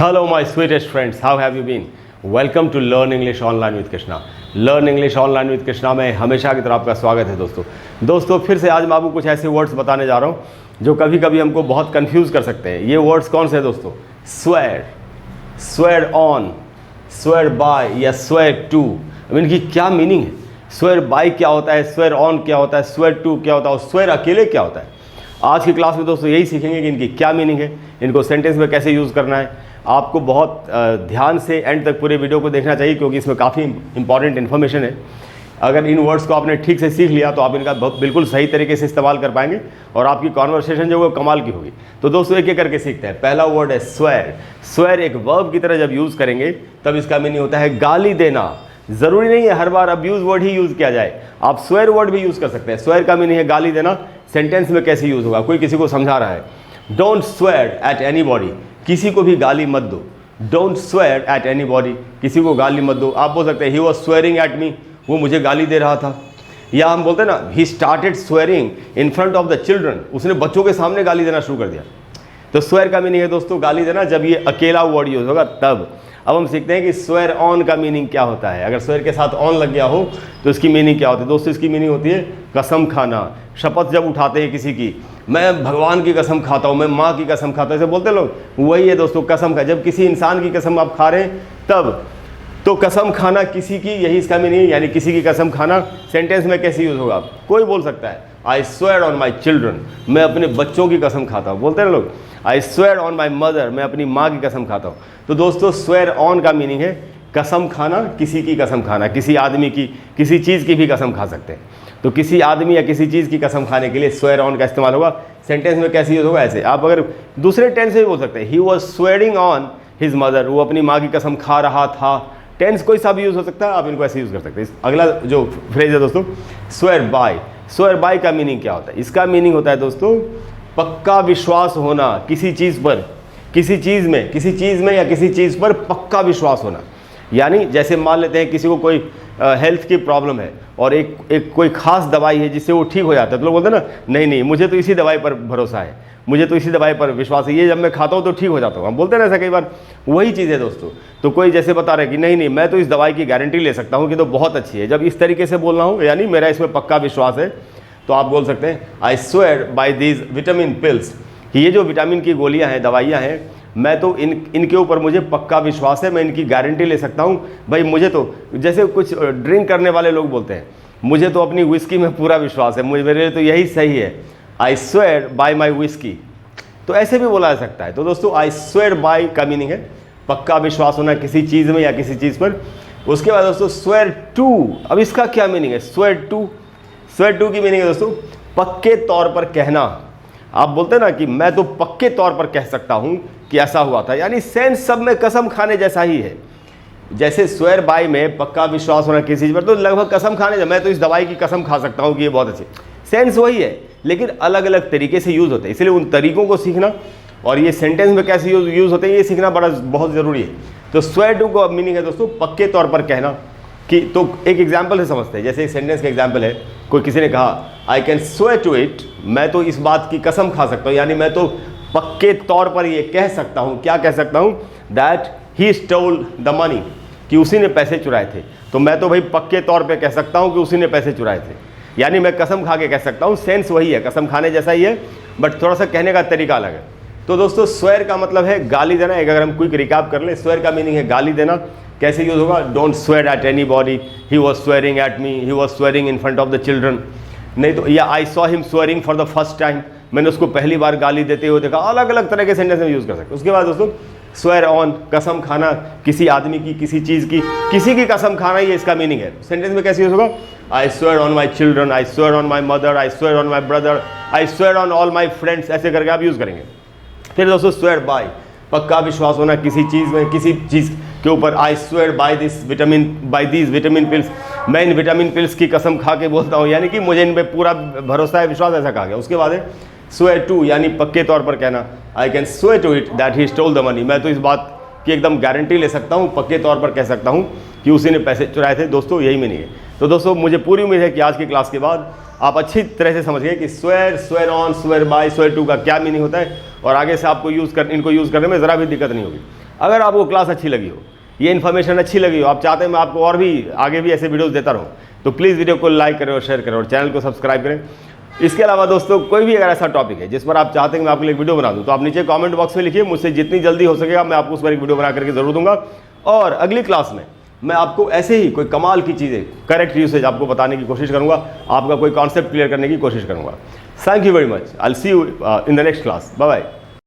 Hello my sweetest friends, how have you been? Welcome to Learn English Online with Krishna. Learn English Online with Krishna में हमेशा की तरह आपका स्वागत है दोस्तों फिर से आज मैं आपको कुछ ऐसे वर्ड्स बताने जा रहा हूँ जो कभी कभी हमको बहुत कंफ्यूज कर सकते हैं। ये वर्ड्स कौन से हैं दोस्तों? Swear, swear on, swear bye या स्वेयर टू। अब इनकी क्या मीनिंग है? स्वेयर बाय क्या होता है, स्वेयर ऑन क्या होता है, स्वेयर टू क्या होता है और स्वेयर अकेले क्या होता है? आज की क्लास में दोस्तों यही सीखेंगे कि इनकी क्या मीनिंग है, इनको सेंटेंस में कैसे यूज़ करना है। आपको बहुत ध्यान से एंड तक पूरे वीडियो को देखना चाहिए क्योंकि इसमें काफ़ी इंपॉर्टेंट इन्फॉर्मेशन है। अगर इन वर्ड्स को आपने ठीक से सीख लिया तो आप इनका बिल्कुल सही तरीके से इस्तेमाल कर पाएंगे और आपकी कॉन्वर्सेशन जो है वो कमाल की होगी। तो दोस्तों एक एक करके सीखते हैं। पहला वर्ड है स्वेयर। स्वेयर एक वर्ब की तरह जब यूज़ करेंगे तब इसका मीनिंग होता है गाली देना। ज़रूरी नहीं है हर बार अब्यूज़ वर्ड ही यूज़ किया जाए, आप स्वेयर वर्ड भी यूज़ कर सकते हैं। स्वेयर का मीनिंग है गाली देना। सेंटेंस में कैसे यूज़ होगा? कोई किसी को समझा रहा है, डोंट स्वेयर एट एनीबॉडी, किसी को भी गाली मत दो। डोंट स्वेयर एट एनीबॉडी, किसी को गाली मत दो। आप बोल सकते हैं he was swearing at me, वो मुझे गाली दे रहा था। या हम बोलते हैं ना he started swearing in front of the children, उसने बच्चों के सामने गाली देना शुरू कर दिया। तो स्वेयर का मीनिंग है दोस्तों गाली देना, जब ये अकेला वर्ड यूज होगा तब। अब हम सीखते हैं कि स्वेयर ऑन का मीनिंग क्या होता है। अगर स्वेयर के साथ ऑन लग गया हो तो इसकी मीनिंग क्या होती है? दोस्तों इसकी मीनिंग होती है कसम खाना। शपथ जब उठाते हैं किसी की, मैं भगवान की कसम खाता हूँ, मैं माँ की कसम खाता हूँ, ऐसे बोलते लोग, वही है दोस्तों कसम खा। जब किसी इंसान की कसम आप खा रहे हैं तब तो कसम खाना किसी की, यही इसका मीनिंग है, यानी किसी की कसम खाना। सेंटेंस में कैसे यूज होगा? कोई बोल सकता है I swear on my children, मैं अपने बच्चों की कसम खाता हूँ। बोलते हैं लोग I swear on my mother, मैं अपनी माँ की कसम खाता हूँ। तो दोस्तों स्वेयर ऑन का मीनिंग है कसम खाना, किसी की कसम खाना, किसी आदमी की, किसी चीज़ की भी कसम खा सकते हैं। तो किसी आदमी या किसी चीज़ की कसम खाने के लिए स्वेयर ऑन का इस्तेमाल होगा। सेंटेंस में कैसे यूज होगा? ऐसे आप अगर दूसरे टेंस से भी बोल सकते हैं he was swearing on his mother, वो अपनी माँ की कसम खा रहा था। टेंस कोई सा भी यूज़ हो सकता है, आप इनको ऐसे यूज़ कर सकते हैं। अगला जो फ्रेज है दोस्तों स्वेयर बाय। स्वेयर बाय का मीनिंग क्या होता है? इसका मीनिंग होता है दोस्तों पक्का विश्वास होना किसी चीज़ पर, किसी चीज़ में या किसी चीज़ पर पक्का विश्वास होना। यानी जैसे मान लेते हैं किसी को कोई हेल्थ की प्रॉब्लम है और एक कोई खास दवाई है जिससे वो ठीक हो जाता है, तो लोग बोलते हैं ना नहीं मुझे तो इसी दवाई पर भरोसा है, मुझे तो इसी दवाई पर विश्वास है, ये जब मैं खाता हूँ तो ठीक हो जाता हूँ। हम बोलते हैं ना ऐसा कई बार, वही चीज़ है दोस्तों। तो कोई जैसे बता रहा है कि नहीं मैं तो इस दवाई की गारंटी ले सकता हूँ कि तो बहुत अच्छी है, जब इस तरीके से बोल रहा हूँ यानी मेरा इसमें पक्का विश्वास है, तो आप बोल सकते हैं आई swear bye these vitamin pills, कि ये जो विटामिन की गोलियाँ हैं, दवाइयाँ हैं, मैं तो इनके ऊपर मुझे पक्का विश्वास है, मैं इनकी गारंटी ले सकता हूँ। भाई मुझे तो, जैसे कुछ ड्रिंक करने वाले लोग बोलते हैं मुझे तो अपनी विस्की में पूरा विश्वास है, मेरे लिए तो यही सही है, आई स्वेयर बाय माई विस्की। तो ऐसे भी बोला जा सकता है। तो दोस्तों आई स्वेयर बाय का मीनिंग है पक्का विश्वास होना किसी चीज़ में या किसी चीज़ पर। उसके बाद दोस्तों स्वेयर टू। अब इसका क्या मीनिंग है? स्वेयर टू, स्वेयर टू की मीनिंग है दोस्तों पक्के तौर पर कहना। आप बोलते हैं ना कि मैं तो पक्के तौर पर कह सकता हूं कि ऐसा हुआ था, यानी सेंस सब में कसम खाने जैसा ही है। जैसे स्वेयर बाय में पक्का विश्वास होना किसी चीज़ पर, तो लगभग कसम खाने, मैं तो इस दवाई की कसम खा सकता हूं कि ये बहुत अच्छी, सेंस वही है लेकिन अलग अलग तरीके से यूज़ होते हैं। इसलिए उन तरीकों को सीखना और ये सेंटेंस में कैसे यूज़ होते हैं ये सीखना बहुत ज़रूरी है। तो स्वेयर टू का मीनिंग है दोस्तों पक्के तौर पर कहना कि, तो एक एग्जाम्पल से समझते हैं। जैसे एक सेंटेंस का एग्जाम्पल है, कोई किसी ने कहा I can swear to it, मैं तो इस बात की कसम खा सकता हूँ, यानी मैं तो पक्के तौर पर ये कह सकता हूँ। क्या कह सकता हूँ? That he stole the money, कि उसी ने पैसे चुराए थे। तो मैं तो भाई पक्के तौर पे कह सकता हूँ कि उसी ने पैसे चुराए थे, यानी मैं कसम खा के कह सकता हूँ। सेंस वही है, कसम खाने जैसा ही है, बट थोड़ा सा कहने का तरीका अलग है। तो दोस्तों स्वेयर का मतलब है गाली देना। एक अगर हम क्विक रिकैप कर लें, स्वेयर का मीनिंग है गाली देना। कैसे यूज होगा? Don't swear at any body, he was swearing at me, he was swearing in front of the children. नहीं तो या I saw him swearing for the first time, मैंने उसको पहली बार गाली देते हुए देखा। अलग अलग तरह के सेंटेंस में यूज़ कर सकते। उसके बाद दोस्तों स्वेयर ऑन, कसम खाना किसी आदमी की, किसी चीज़ की, किसी की कसम खाना, ये इसका मीनिंग है। सेंटेंस में कैसे यूज होगा? I swear on my children, I swear on my mother, I swear on my brother, I swear on all my friends, ऐसे करके आप यूज़ करेंगे। फिर दोस्तों स्वेयर बाय, पक्का विश्वास होना किसी चीज़ में, किसी चीज़ के ऊपर। I swear by this vitamin, by these vitamin pills, मैं इन विटामिन पिल्स की कसम खा के बोलता हूँ, यानी कि मुझे इन पर पूरा भरोसा है, विश्वास, ऐसा कहा गया। उसके बाद है स्वेयर टू, यानी पक्के तौर पर कहना। I can swear to it that he stole the money, मैं तो इस बात की एकदम गारंटी ले सकता हूँ, पक्के तौर पर कह सकता हूँ कि उसी ने पैसे चुराए थे। दोस्तों यही मीनिंग है। तो दोस्तों मुझे पूरी उम्मीद है कि आज की क्लास के बाद आप अच्छी तरह से समझ गए कि swear, swear on, swear by, swear to का क्या मीनिंग होता है और आगे से आपको इनको यूज़ करने में ज़रा भी दिक्कत नहीं होगी। अगर आपको क्लास अच्छी लगी हो, ये इन्फॉर्मेशन अच्छी लगी हो, आप चाहते हैं मैं आपको और भी आगे भी ऐसे वीडियोस देता रहूँ, तो प्लीज़ वीडियो को लाइक करें और शेयर करें और चैनल को सब्सक्राइब करें। इसके अलावा दोस्तों कोई भी अगर ऐसा टॉपिक है जिस पर आप चाहते हैं मैं आपके लिए वीडियो बना दूं, तो आप नीचे कमेंट बॉक्स में लिखिए, मुझसे जितनी जल्दी हो सकेगा मैं आपको उस पर एक वीडियो बना करके जरूर दूंगा। और अगली क्लास में मैं आपको ऐसे ही कोई कमाल की चीज़ें, करेक्ट यूसेज आपको बताने की कोशिश करूंगा, आपका कोई कॉन्सेप्ट क्लियर करने की कोशिश करूंगा। Thank you very much. I will see you in the next class. Bye bye.